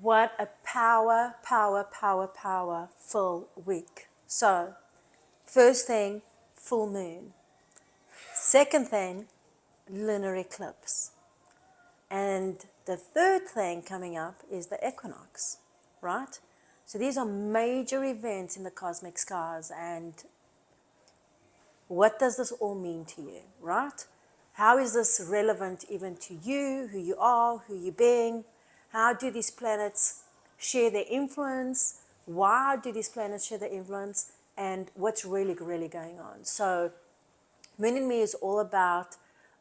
What a powerful week. So, first thing, full moon. Second thing, lunar eclipse. And the third thing coming up is the equinox, right? So these are major events in the cosmic skies. And what does this all mean to you, right? How is this relevant even to you, who you are, who you're being? How do these planets share their influence? Why do these planets share their influence? And what's really going on? So Moon in Me is all about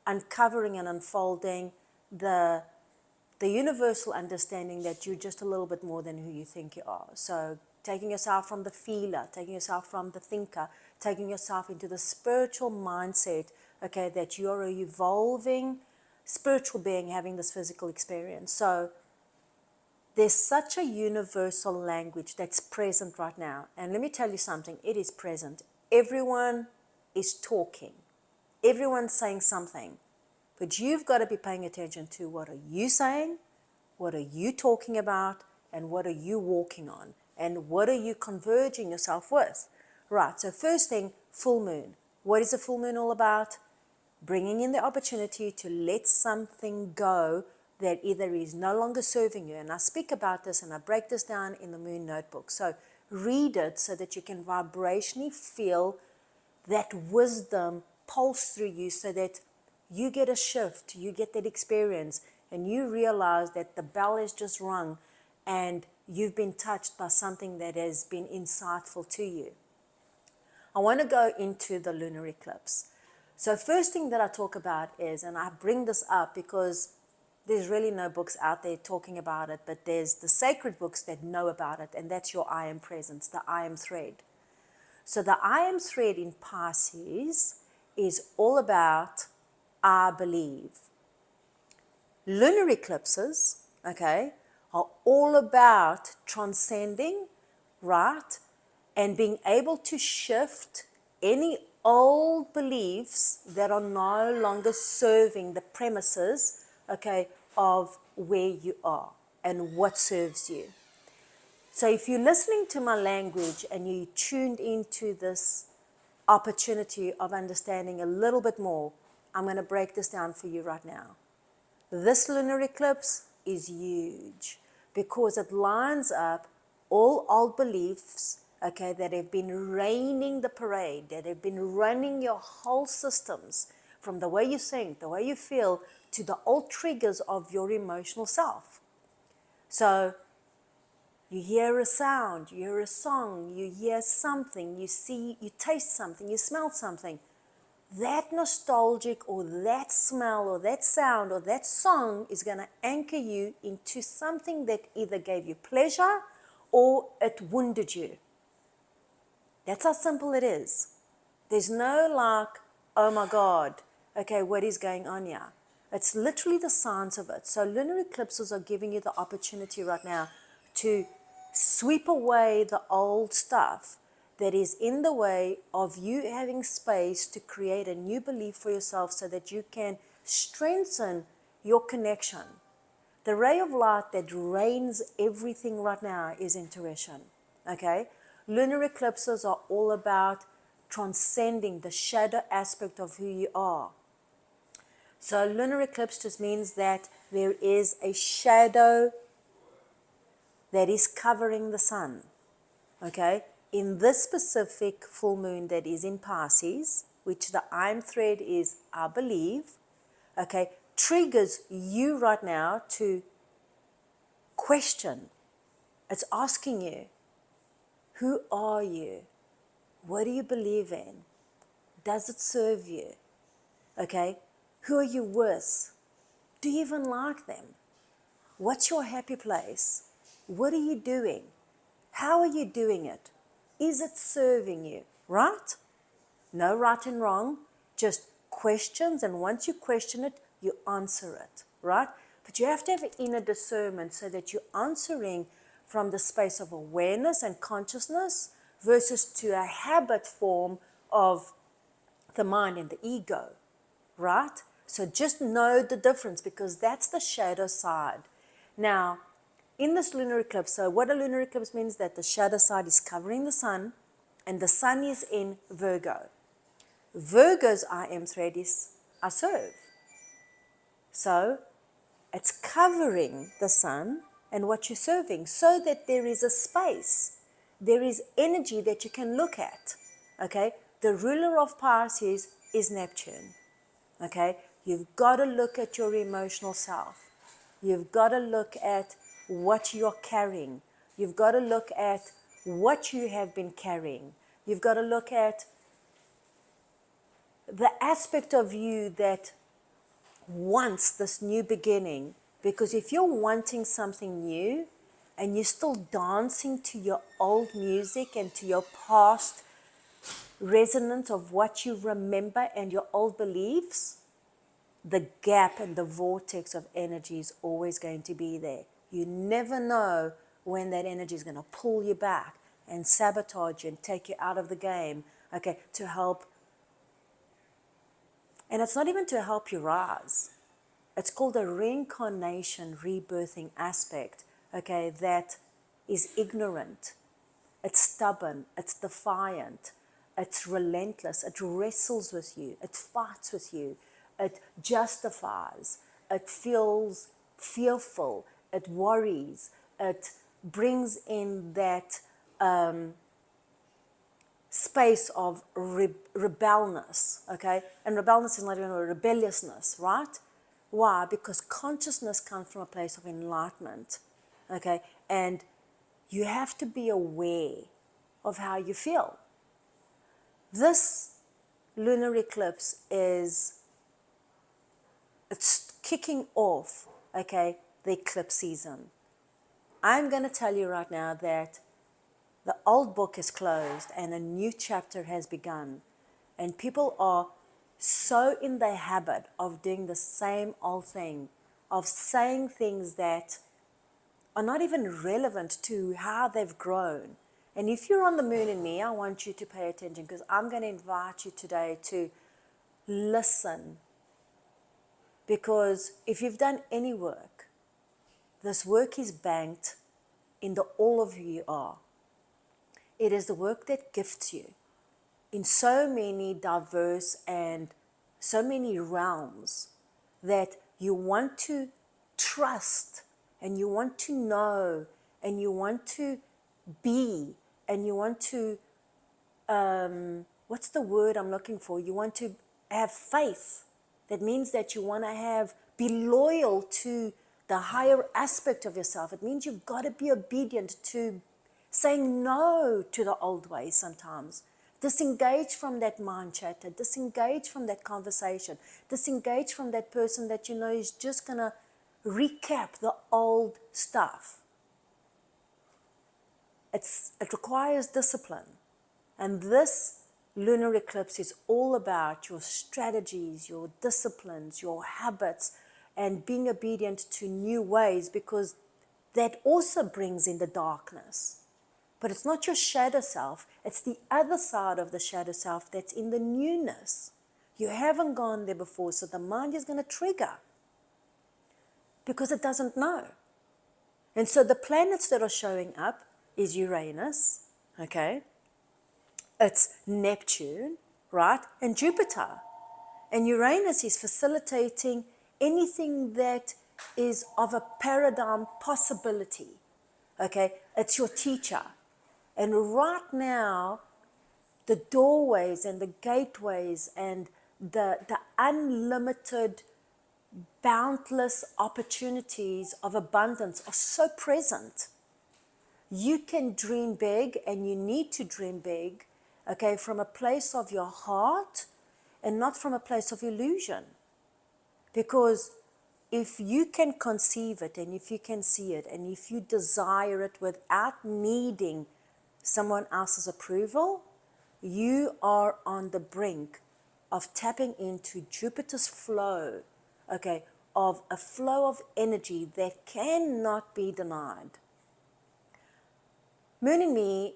uncovering and unfolding the universal understanding that you're just a little bit more than who you think you are. So taking yourself from the feeler, taking yourself from the thinker, taking yourself into the spiritual mindset, okay, that you are an evolving spiritual being having this physical experience. So there's such a universal language that's present right now. And let me tell you something, it is present. Everyone is talking. Everyone's saying something. But you've got to be paying attention to what are you saying, what are you talking about, and what are you walking on, and what are you converging yourself with. Right, so first thing, full moon. What is a full moon all about? Bringing in the opportunity to let something go that either is no longer serving you. And I speak about this and I break this down in the Moon Notebook. So read it so that you can vibrationally feel that wisdom pulse through you so that you get a shift, you get that experience, and you realize that the bell has just rung and you've been touched by something that has been insightful to you. I want to go into the lunar eclipse. So first thing that I talk about is, and I bring this up because there's really no books out there talking about it, but there's the sacred books that know about it, and that's your I am presence, the I am thread. So the I am thread in Pisces is all about I believe. Lunar eclipses, okay, are all about transcending, right, and being able to shift any old beliefs that are no longer serving the premises, okay, of where you are and what serves you. So if you're listening to my language and you tuned into this opportunity of understanding a little bit more, I'm going to break this down for you right now. This lunar eclipse is huge because it lines up all old beliefs, okay, that have been reigning the parade, that have been running your whole systems, from the way you think, the way you feel, to the old triggers of your emotional self. So you hear a sound, you hear a song, you hear something, you see, you taste something, you smell something. That nostalgic or that smell or that sound or that song is going to anchor you into something that either gave you pleasure or it wounded you. That's how simple it is. There's no like, oh my God, okay, what is going on here? It's literally the science of it. So lunar eclipses are giving you the opportunity right now to sweep away the old stuff that is in the way of you having space to create a new belief for yourself so that you can strengthen your connection. The ray of light that reigns everything right now is intuition, okay? Lunar eclipses are all about transcending the shadow aspect of who you are. So lunar eclipse just means that there is a shadow that is covering the sun, okay? In this specific full moon that is in Pisces, which the I'm thread is I believe, okay, triggers you right now to question. It's asking you, who are you? What do you believe in? Does it serve you? Okay, who are you with? Do you even like them? What's your happy place? What are you doing? How are you doing it? Is it serving you? Right? No right and wrong, just questions, and once you question it, you answer it, right? But you have to have an inner discernment so that you're answering from the space of awareness and consciousness versus to a habit form of the mind and the ego, right? So just know the difference because that's the shadow side. Now, in this lunar eclipse, so what a lunar eclipse means, that the shadow side is covering the sun, and the sun is in Virgo. Virgo's IM thread is I serve. So it's covering the sun and what you're serving, so that there is a space, there is energy that you can look at. Okay, the ruler of Pisces is Neptune. Okay, you've got to look at your emotional self. You've got to look at what you're carrying. You've got to look at what you have been carrying. You've got to look at the aspect of you that wants this new beginning. Because if you're wanting something new and you're still dancing to your old music and to your past resonance of what you remember and your old beliefs, the gap and the vortex of energy is always going to be there. You never know when that energy is going to pull you back and sabotage you and take you out of the game, okay, to help. And it's not even to help you rise. It's called a reincarnation, rebirthing aspect, okay, that is ignorant. It's stubborn, it's defiant, it's relentless, it wrestles with you, it fights with you, it justifies, it feels fearful, it worries, it brings in that space of rebelness, okay? And rebelness is not even a rebelliousness, right? Why? Because consciousness comes from a place of enlightenment, okay? And you have to be aware of how you feel. This lunar eclipse it's kicking off, okay, the eclipse season. I'm going to tell you right now that the old book is closed and a new chapter has begun. And people are so in the habit of doing the same old thing, of saying things that are not even relevant to how they've grown. And if you're on the moon in me, I want you to pay attention, because I'm going to invite you today to listen. Because if you've done any work, this work is banked in the all of who you are. It is the work that gifts you in so many diverse and so many realms that you want to trust and you want to know and you want to be and you want to, what's the word I'm looking for? You want to have faith. That means that you want to be loyal to the higher aspect of yourself. It means you've got to be obedient to saying no to the old ways sometimes. Disengage from that mind chatter, disengage from that conversation, disengage from that person that you know is just going to recap the old stuff. It requires discipline. And this lunar eclipse is all about your strategies, your disciplines, your habits, and being obedient to new ways, because that also brings in the darkness. But it's not your shadow self, it's the other side of the shadow self that's in the newness. You haven't gone there before, so the mind is going to trigger because it doesn't know. And so the planets that are showing up is Uranus, okay? It's Neptune, right? And Jupiter. And Uranus is facilitating anything that is of a paradigm possibility, okay? It's your teacher. And right now, the doorways and the gateways and the unlimited, boundless opportunities of abundance are so present. You can dream big, and you need to dream big, okay, from a place of your heart and not from a place of illusion. Because if you can conceive it and if you can see it and if you desire it without needing someone else's approval, you are on the brink of tapping into Jupiter's flow, okay, of a flow of energy that cannot be denied. Moon in me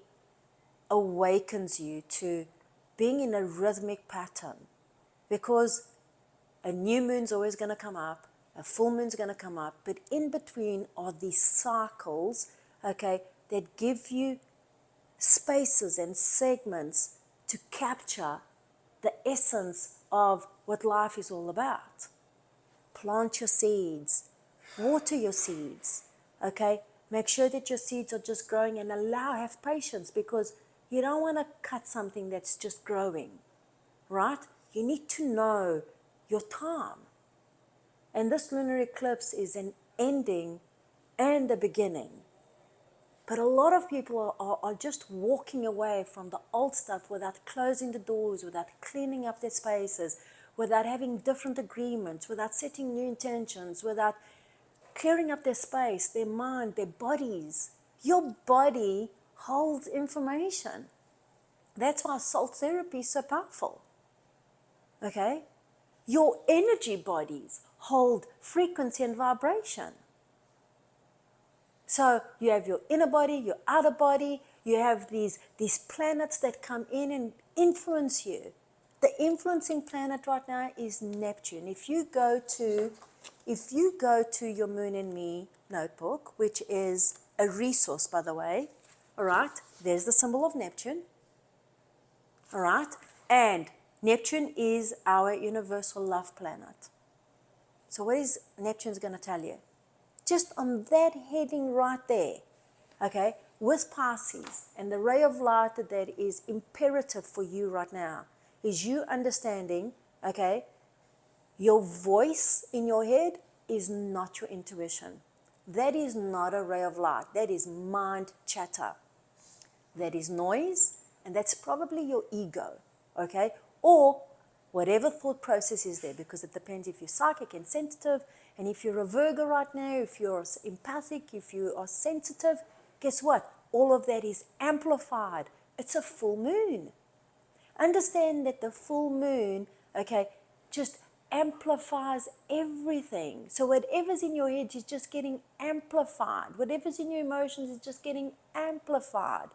awakens you to being in a rhythmic pattern, because a new moon's always going to come up, a full moon's going to come up, but in between are these cycles, okay, that give you spaces and segments to capture the essence of what life is all about. Plant your seeds, water your seeds, okay? Make sure that your seeds are just growing and have patience, because you don't want to cut something that's just growing, right? You need to know your time. And this lunar eclipse is an ending and a beginning. But a lot of people are just walking away from the old stuff without closing the doors, without cleaning up their spaces, without having different agreements, without setting new intentions, without clearing up their space, their mind, their bodies. Your body holds information. That's why soul therapy is so powerful. Okay? Your energy bodies hold frequency and vibration. So you have your inner body, your outer body, you have these planets that come in and influence you. The influencing planet right now is Neptune. If you go to your Moon and Me notebook, which is a resource, by the way, all right, there's the symbol of Neptune, all right, and Neptune is our universal love planet. So what is Neptune's going to tell you? Just on that heading right there, okay, with Pisces, and the ray of light that is imperative for you right now is you understanding, okay, your voice in your head is not your intuition. That is not a ray of light. That is mind chatter. That is noise, and that's probably your ego, okay, or whatever thought process is there, because it depends if you're psychic and sensitive. And if you're a Virgo right now, if you're empathic, if you are sensitive, guess what? All of that is amplified. It's a full moon. Understand that the full moon, okay, just amplifies everything. So whatever's in your head is just getting amplified. Whatever's in your emotions is just getting amplified.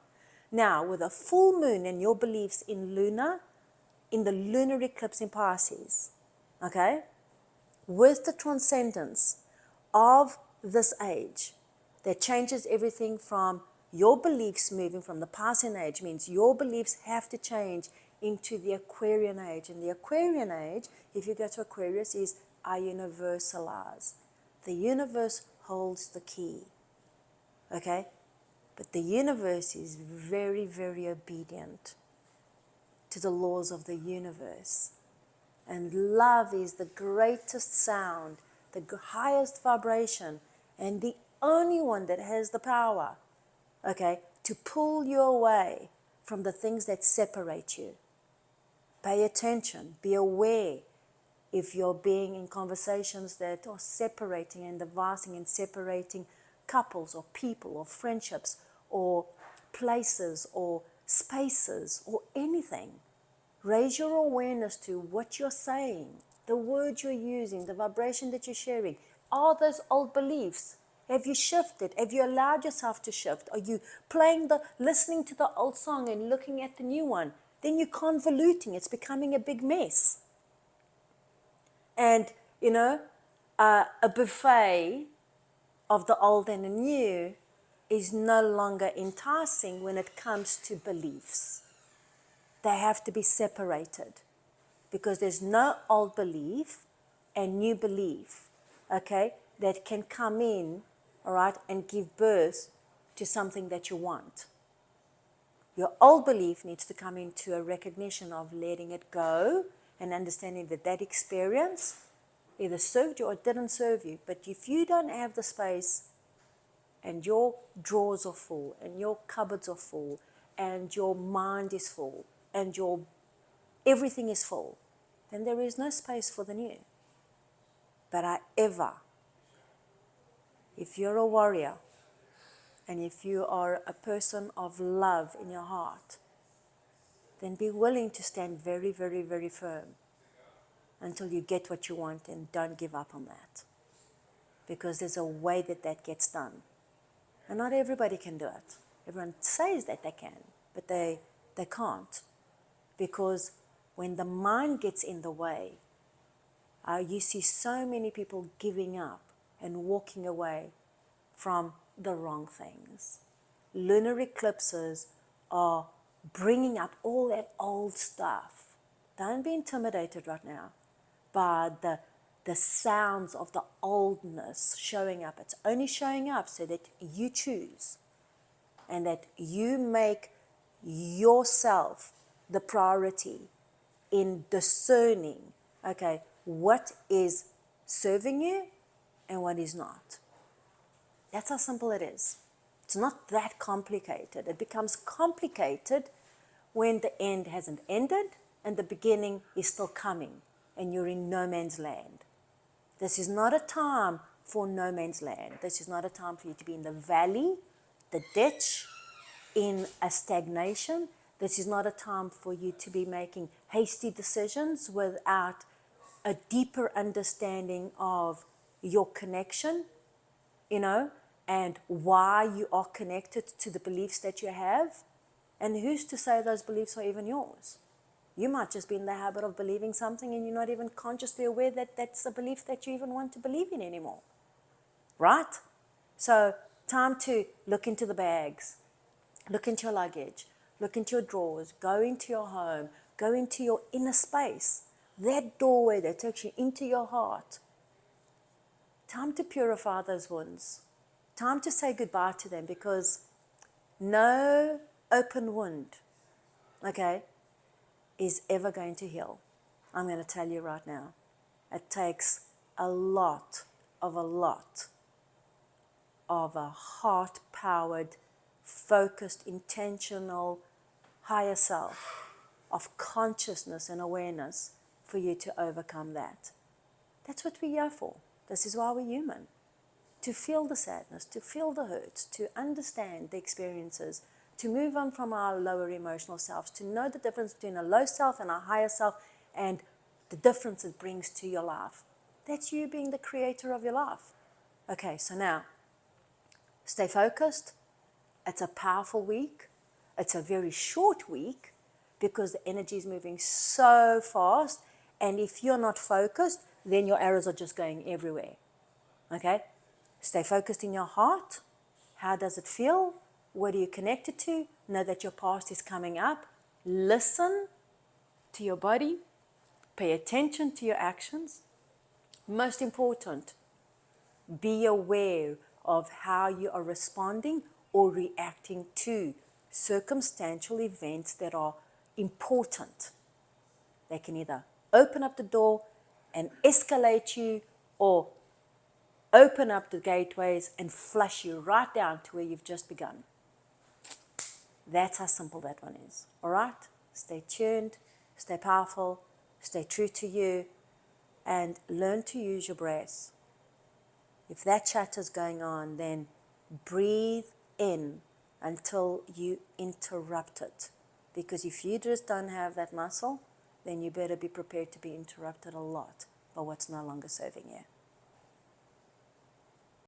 Now, with a full moon and your beliefs in the lunar eclipse in Pisces, okay, with the transcendence of this age that changes everything from your beliefs moving from the Piscean age, means your beliefs have to change into the Aquarian age. And the Aquarian age, if you go to Aquarius, is I universalize. The universe holds the key, okay? But the universe is very, very obedient to the laws of the universe. And love is the greatest sound, the highest vibration, and the only one that has the power, okay, to pull you away from the things that separate you. Pay attention, be aware if you're being in conversations that are separating and dividing and separating couples or people or friendships or places or spaces or anything. Raise your awareness to what you're saying, the words you're using, the vibration that you're sharing. Are those old beliefs? Have you shifted? Have you allowed yourself to shift? Are you listening to the old song and looking at the new one? Then you're convoluting. It's becoming a big mess. And, a buffet of the old and the new is no longer enticing when it comes to beliefs. They have to be separated, because there's no old belief and new belief, okay, that can come in, all right, and give birth to something that you want. Your old belief needs to come into a recognition of letting it go and understanding that experience either served you or didn't serve you. But if you don't have the space, and your drawers are full, and your cupboards are full, and your mind is full, and everything is full, then there is no space for the new. But if you're a warrior, and if you are a person of love in your heart, then be willing to stand very, very, very firm until you get what you want, and don't give up on that. Because there's a way that gets done. And not everybody can do it. Everyone says that they can, but they can't. Because when the mind gets in the way, You see so many people giving up and walking away from the wrong things. Lunar eclipses are bringing up all that old stuff. Don't be intimidated right now by the sounds of the oldness showing up. It's only showing up so that you choose and that you make yourself the priority in discerning, okay, what is serving you and what is not. That's how simple it is. It's not that complicated. It becomes complicated when the end hasn't ended and the beginning is still coming and you're in no man's land. This is not a time for no man's land. This is not a time for you to be in the valley, the ditch, in a stagnation. This is not a time for you to be making hasty decisions without a deeper understanding of your connection, and why you are connected to the beliefs that you have. And who's to say those beliefs are even yours? You might just be in the habit of believing something and you're not even consciously aware that that's a belief that you even want to believe in anymore. Right? So, time to look into the bags, look into your luggage, look into your drawers, go into your home, go into your inner space, that doorway that takes you into your heart. Time to purify those wounds. Time to say goodbye to them, because no open wound, okay, is ever going to heal. I'm going to tell you right now. It takes a lot of a heart-powered, focused, intentional, higher self, of consciousness and awareness for you to overcome that. That's what we're here for. This is why we're human. To feel the sadness, to feel the hurt, to understand the experiences, to move on from our lower emotional selves, to know the difference between a low self and a higher self, and the difference it brings to your life. That's you being the creator of your life. Okay, so now, stay focused. It's a powerful week. It's a very short week because the energy is moving so fast, and if you're not focused, then your arrows are just going everywhere. Okay? Stay focused in your heart. How does it feel? What are you connected to? Know that your past is coming up. Listen to your body. Pay attention to your actions. Most important, be aware of how you are responding or reacting to circumstantial events that are important. They can either open up the door and escalate you, or open up the gateways and flush you right down to where you've just begun. That's how simple that one is. All right? Stay tuned, stay powerful, stay true to you, and learn to use your breath. If that chatter's going on, then breathe in until you interrupt it. Because if you just don't have that muscle, then you better be prepared to be interrupted a lot by what's no longer serving you.